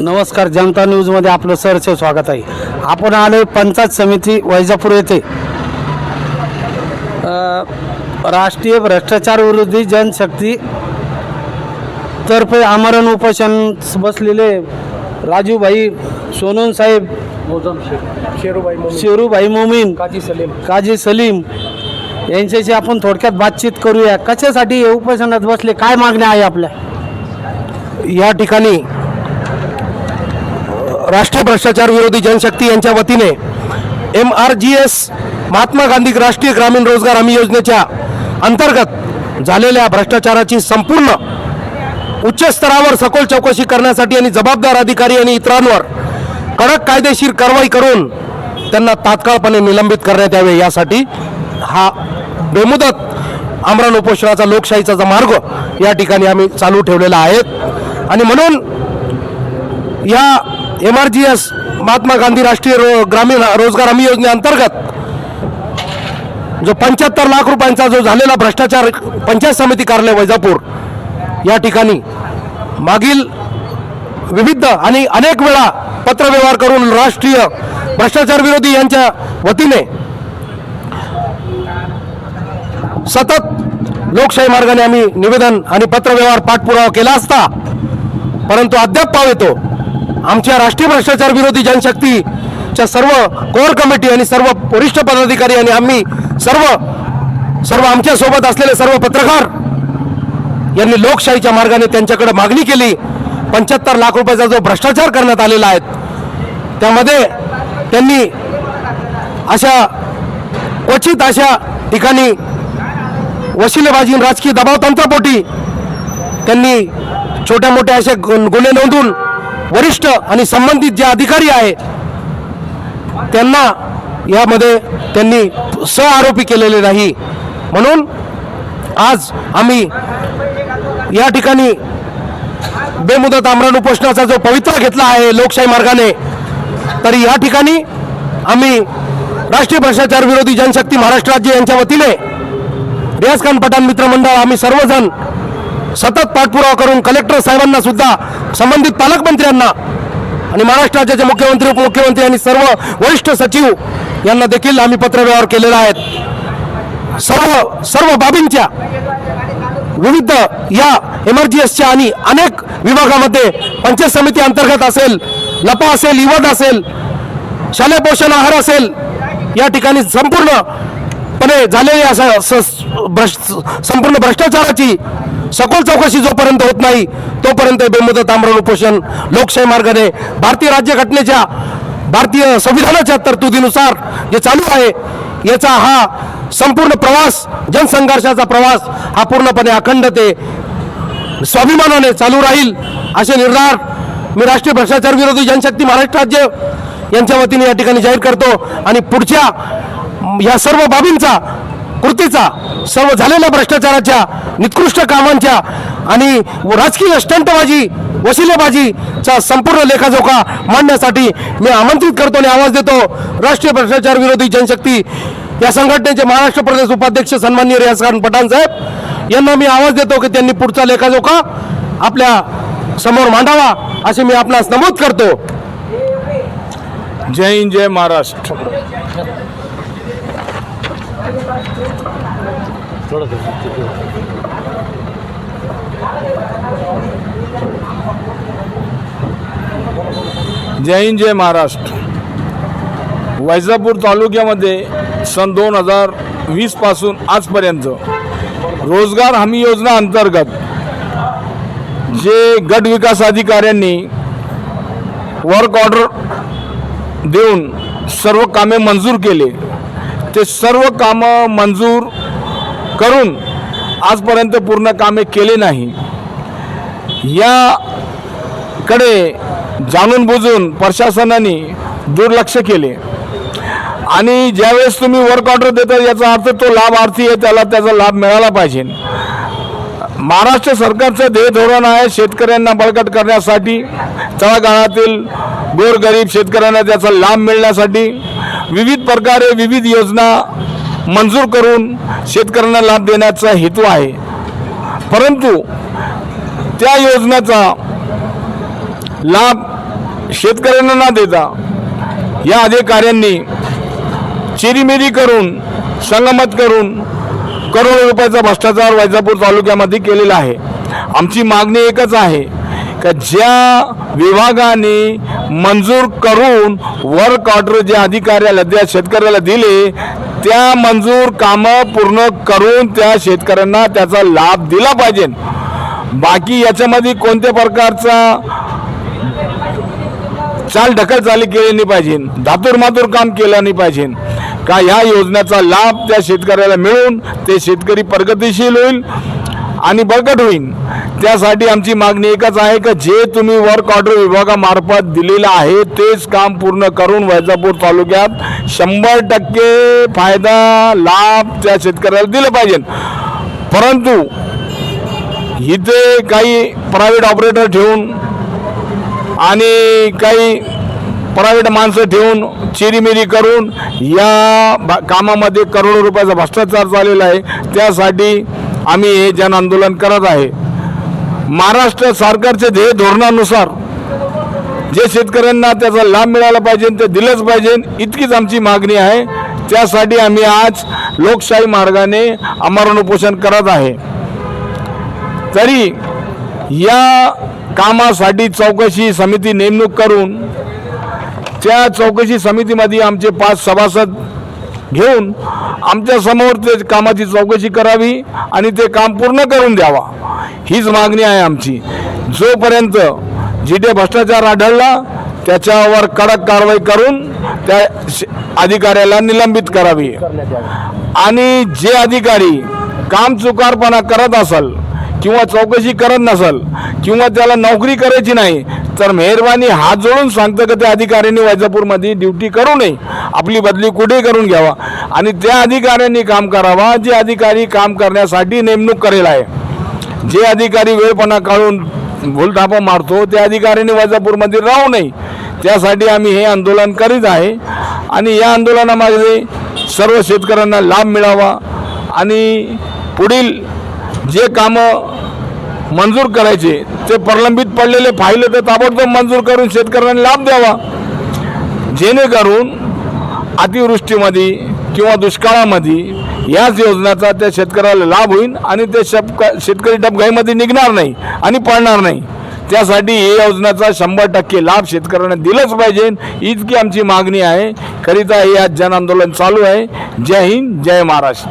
नमस्कार, जनता न्यूजमध्ये आपलं सहर्ष स्वागत आहे. आपण आलो पंचायत समिती वैजापूर येथे राष्ट्रीय भ्रष्टाचार विरोधी जनशक्ती तर्फे आमरण उपोषण बसलेले राजूभाई सोनून साहेब, शेरूभाई मोमीन, काजी सलीम यांच्याशी आपण थोडक्यात बातचीत करूया. कशासाठी हे उपोषणात बसले, काय मागण्या आहे आपल्या? या ठिकाणी राष्ट्रीय भ्रष्टाचार विरोधी जनशक्ती यांच्या वतीने MRGS महात्मा गांधी राष्ट्रीय ग्रामीण रोजगार हमी योजनेच्या अंतर्गत झालेल्या भ्रष्टाचाराची संपूर्ण उच्च स्तरावर सखोल चौकशी करण्यासाठी आणि जबाबदार अधिकारी आणि इतरांवर कडक कायदेशीर कारवाई करून त्यांना तात्काळपणे निलंबित करण्यात यावे, यासाठी हा बेमुदत आमरण उपोषणाचा लोकशाहीचा मार्ग या ठिकाणी आम्ही चालू ठेवलेला आहे. आणि म्हणून या MRGS महात्मा गांधी राष्ट्रीय ग्रामीण रोजगार हमी योजनेअंतर्गत जो 75 लाख रुपयांचा जो झालेला भ्रष्टाचार पंचायत समिती कार्यालय वैजापूर या ठिकाणी मागील विविध आणि अनेक वेळा पत्रव्यवहार करून राष्ट्रीय भ्रष्टाचार विरोधी यांच्या वतीने सतत लोकशाही मार्गाने आम्ही निवेदन आणि पत्रव्यवहार पाठपुरावा केला असता, परंतु अद्याप पाव येतो आमच्या राष्ट्रीय भ्रष्टाचार विरोधी जनशक्तीच्या सर्व कोर कमिटी आणि सर्व वरिष्ठ पदाधिकारी आणि आम्ही सर्व आमच्या सोबत असलेले सर्व पत्रकार यांनी लोकशाहीच्या मार्गाने त्यांच्याकडे मागणी केली. 75 लाख रुपयाचा जो भ्रष्टाचार करण्यात आलेला आहे त्यामध्ये त्यांनी अशा क्वचित अशा ठिकाणी वशिलेबाजी राजकीय दबाव तंत्रपोटी त्यांनी छोट्या मोठ्या असे गुन्हे नोंदवून वरिष्ठ आणि संबंधित जे अधिकारी आहे त्यांना यामध्ये त्यांनी सहआरोपी केलेले नाही. म्हणून आज आम्ही या ठिकाणी बेमुदत आमरण उपोषणाचा जो पवित्रा घेतला आहे लोकशाही मार्गाने, तरी या ठिकाणी आम्ही राष्ट्रीय भ्रष्टाचार विरोधी जनशक्ती महाराष्ट्र राज्य यांच्या वतीने रियाज खान पठाण मित्रमंडळ आम्ही सर्वजण सतत पाठपुरावा करून कलेक्टर साहेबांना सुद्धा, संबंधित पालकमंत्र्यांना आणि महाराष्ट्र राज्याचे मुख्यमंत्री, उपमुख्यमंत्री आणि सर्व वरिष्ठ सचिव यांना देखील आम्ही पत्रव्यवहार केलेला आहे. सर्व बाबींच्या विविध या MRGSच्या आणि अनेक विभागामध्ये पंचायत समिती अंतर्गत असेल, लपा असेल, इवद असेल, शालेय पोषण आहार असेल, या ठिकाणी संपूर्णपणे झालेल्या संपूर्ण भ्रष्टाचाराची सखोल चौकशी जोपर्यंत होत नाही तोपर्यंत बेमुदत आमरण उपोषण लोकशाही मार्गाने भारतीय राज्यघटनेच्या, भारतीय संविधानाच्या तरतुदीनुसार जे चालू आहे याचा हा संपूर्ण प्रवास, जनसंघर्षाचा प्रवास हा पूर्णपणे अखंडते स्वाभिमानाने चालू राहील असे निर्धार मी राष्ट्रीय भ्रष्टाचार विरोधी जनशक्ती महाराष्ट्र राज्य यांच्या वतीने या ठिकाणी जाहीर करतो. आणि पुढच्या या सर्व बाबींचा, कृतीचा, सर्व झालेल्या भ्रष्टाचाराच्या, निकृष्ट कामांच्या आणि राजकीय स्टंटबाजी, वशिलेबाजीचा संपूर्ण लेखाजोखा मांडण्यासाठी मी आमंत्रित करतो आणि आवाज देतो. राष्ट्रीय भ्रष्टाचार विरोधी जनशक्ती या संघटनेचे महाराष्ट्र प्रदेश उपाध्यक्ष सन्माननीय रियाज खान पठाण साहेब यांना मी आवाज देतो की त्यांनी पुढचा लेखाजोखा आपल्या समोर मांडावा असे मी आपणास नमूद करतो. जय हिंद, जय महाराष्ट्र. जय हिंद, जय महाराष्ट्र. वैजापूर तालुक्यामध्ये सन 2020 पासून आजपर्यंत रोजगार हमी योजना अंतर्गत जे गट विकास अधिकाऱ्यांनी वर्क ऑर्डर देऊन सर्व कामे मंजूर केले, ते सर्व कामं मंजूर करून आजपर्यंत पूर्ण कामे केले नाही. याकडे जाणून बुजून प्रशासनाने दुर्लक्ष केले आणि ज्यावेळेस तुम्ही वर्क ऑर्डर देता याचा अर्थ तो लाभार्थी आहे, त्याला त्याचा लाभ मिळाला पाहिजे. महाराष्ट्र सरकारचं ध्येय धोरण आहे शेतकऱ्यांना बळकट करण्यासाठी, तळागाळातील गोरगरीब शेतकऱ्यांना त्याचा लाभ मिळण्यासाठी विविध प्रकारे विविध योजना मंजूर करून शेतकऱ्यांना लाभ देण्याचा हेतू आहे. परंतु त्या योजनेचा लाभ शेतकऱ्यांना न देता या अधिकाऱ्यांनी चिरीमिरी करून संगमत करून करोडो रुपयाचा भ्रष्टाचार वैजापूर तालुक्यामध्ये केलेला आहे. आमची मागणी एकच आहे का ज्या विभागाने मंजूर करून वर्क ऑर्डर ज्या अधिकाऱ्याला त्या शेतकऱ्याला दिले त्या मंजूर कामं पूर्ण करून त्या शेतकऱ्यांना त्याचा लाभ दिला पाहिजे. बाकी याच्यामध्ये कोणत्या प्रकारचा चाल ढकल चाली केली नाही पाहिजे, धातूरमातूर काम केलं नाही पाहिजे का ह्या योजनेचा लाभ त्या शेतकऱ्याला मिळून ते शेतकरी प्रगतिशील होईल आणि बळकट होईल. त्यासाठी आमची मागणी एकच आहे की जे तुम्ही वर्क ऑर्डर विभागामार्फत दिलेलं आहे तेच काम पूर्ण करून वैजापूर तालुक्यात 100% फायदा लाभ त्या शेतकऱ्याला दिलं पाहिजे. परंतु इथे काही प्रायव्हेट ऑपरेटर ठेवून आणि काही प्रायव्हेट माणसं ठेवून चिरीमिरी करून या कामामध्ये करोडो रुपयाचा भ्रष्टाचार झालेला आहे. त्यासाठी आम्ही हे जन आंदोलन करत आहे. महाराष्ट्र सरकारच्या ध्येय धोरणानुसार जे शेतकऱ्यांना त्याचा लाभ मिळाला पाहिजे ते दिलंच पाहिजे, इतकीच आमची मागणी आहे. त्यासाठी आम्ही आज लोकशाही मार्गाने आमरण उपोषण करत आहे. तरी या कामासाठी चौकशी समिती नेमणूक करून त्या चौकशी समितीमध्ये आमचे 5 सभासद घेऊन आमच्या समोर ते कामाची चौकशी करावी आणि ते काम पूर्ण करून द्यावा, हीच मागणी आहे आमची. जोपर्यंत जिथे भ्रष्टाचार आढळला त्याच्यावर कडक कारवाई करून त्या अधिकाऱ्याला निलंबित करावी आणि जे अधिकारी काम चुकारपणा करत असेल किंवा चौकशी करत नसेल किंवा त्याला नोकरी करायची नाही तर मेहरबानी हात जोडून सांगतं की त्या अधिकाऱ्यांनी वैजापूरमध्ये ड्युटी करू नये, आपली बदली कुठेही करून घ्यावा आणि त्या अधिकाऱ्यांनी काम करावा जे अधिकारी काम करण्यासाठी नेमणूक करेल आहे. जे अधिकारी वेळपणा काढून भूलथापा मारतो त्या अधिकाऱ्यांनी वैजापूरमध्ये राहू नये. त्यासाठी आम्ही हे आंदोलन करीत आहे आणि या आंदोलनामध्ये सर्व शेतकऱ्यांना लाभ मिळावा आणि पुढील जे कामं मंजूर करायचे ते प्रलंबित पडलेले फाईल तर ताबडतोब मंजूर करून शेतकऱ्यांना लाभ द्यावा, जेणेकरून अतिवृष्टीमध्ये किंवा दुष्काळामध्ये याच योजनेचा त्या शेतकऱ्याला लाभ होईल आणि ते शेतकरी डबघाईमध्ये निघणार नाही आणि पडणार नाही. त्यासाठी ही योजनेचा 100% लाभ शेतकऱ्यांना दिलंच पाहिजे, इतकी आमची मागणी आहे. करिता हे आज जन आंदोलन चालू आहे. जय हिंद, जय महाराष्ट्र.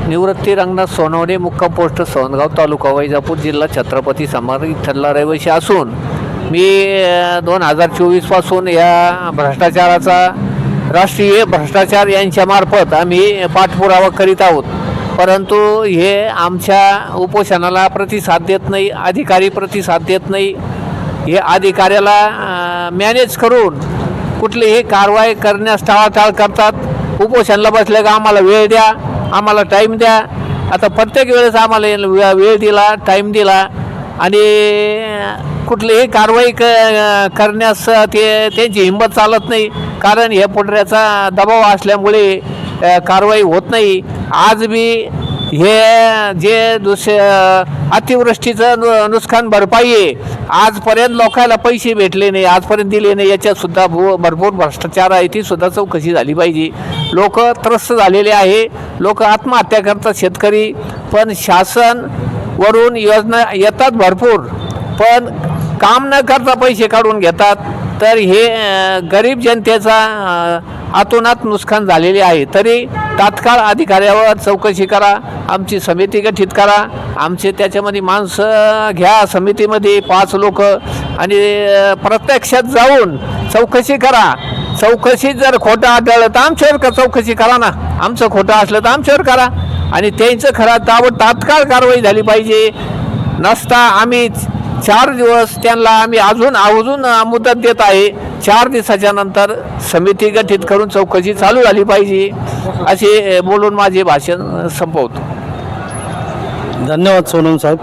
निवृत्ती रंगनाथ सोनवणे, मुक्काम पोस्ट सोनगाव, तालुका वैजापूर, जिल्हा छत्रपती संभाजी इथला रहिवासी असून मी 2024 पासून या भ्रष्टाचाराचा राष्ट्रीय भ्रष्टाचार यांच्यामार्फत आम्ही पाठपुरावा करीत आहोत. परंतु हे आमच्या उपोषणाला प्रतिसाद देत नाही, अधिकारी प्रतिसाद देत नाही. हे अधिकाऱ्याला मॅनेज करून कुठलीही कारवाई करण्यास टाळाटाळ करतात. उपोषणाला बसले का आम्हाला वेळ द्या, आम्हाला टाईम द्या. आता प्रत्येक वेळेस आम्हाला वेळ दिला, टाईम दिला आणि कुठलीही कारवाई करण्यास त्यांची हिंमत चालत नाही. कारण हे पुढऱ्याचा दबाव असल्यामुळे कारवाई होत नाही. आज बी हे जे अतिवृष्टीचं नुकसान भरपाई आहे, आजपर्यंत लोकांना पैसे भेटले नाही, आजपर्यंत दिले नाही. याच्यातसुद्धा भरपूर भ्रष्टाचार आहे, ती सुद्धा चौकशी झाली पाहिजे. लोक त्रस्त झालेले आहे, लोक आत्महत्या करतात शेतकरी. पण शासन वरून योजना येतात भरपूर, पण काम न करता पैसे काढून घेतात. तर हे गरीब जनतेचा आतोनात नुकसान झालेले आहे. तरी तात्काळ अधिकाऱ्यावर चौकशी करा, आमची समिती गठीत करा, आमचे त्याच्यामध्ये माणसं घ्या समितीमध्ये 5 लोक आणि प्रत्यक्षात जाऊन चौकशी करा. चौकशी जर खोटं आढळलं तर आमच्यावर चौकशी करा ना, आमचं खोटं असलं तर आमच्यावर करा आणि त्यांचं खरं तात्काळ कारवाई झाली पाहिजे. नसता आम्ही 4 दिवस त्यांना आम्ही अजून मुदत देत आहे. 4 दिवसाच्या नंतर समिती गठीत करून चौकशी चालू झाली पाहिजे, असे बोलून माझे भाषण संपवतो. धन्यवाद सोनम साहेब.